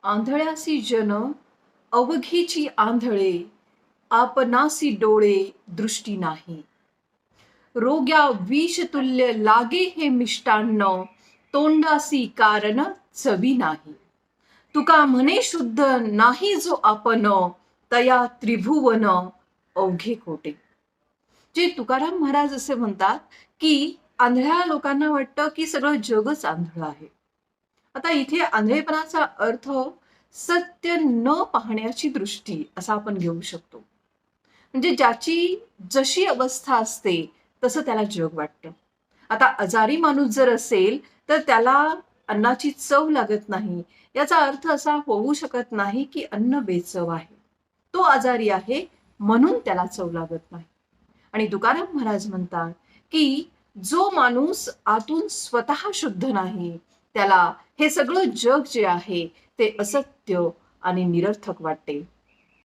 आंधळ्यासी जन अवघीची आंधळे, आपणासी डोळे दृष्टी नाही. रोग्या विषतुल्य लागे हे मिष्टान्न, तोंडासी कारण चवी नाही. तुका म्हणे शुद्ध नाही जो आपण, तया त्रिभुवन अवघे कोटे. जे तुकाराम महाराज असे म्हणतात की आंधळ्या लोकांना वाटतं की सगळं जगच आंधळ आहे. आता इथे आंधळेपणाचा अर्थ सत्य न पाहण्याची दृष्टी असा आपण घेऊ शकतो. म्हणजे ज्याची जशी अवस्था असते तसं त्याला जग वाटतं. आता आजारी माणूस जर असेल तर त्याला अन्नाची चव लागत नाही. याचा अर्थ असा होऊ शकत नाही की अन्न बेचव आहे. तो आजारी आहे म्हणून त्याला चव लागत नाही. आणि तुकाराम महाराज म्हणतात की जो माणूस आतून स्वतः शुद्ध नाही त्याला हे सगळं जग जे आहे ते असत्य आणि निरर्थक वाटते.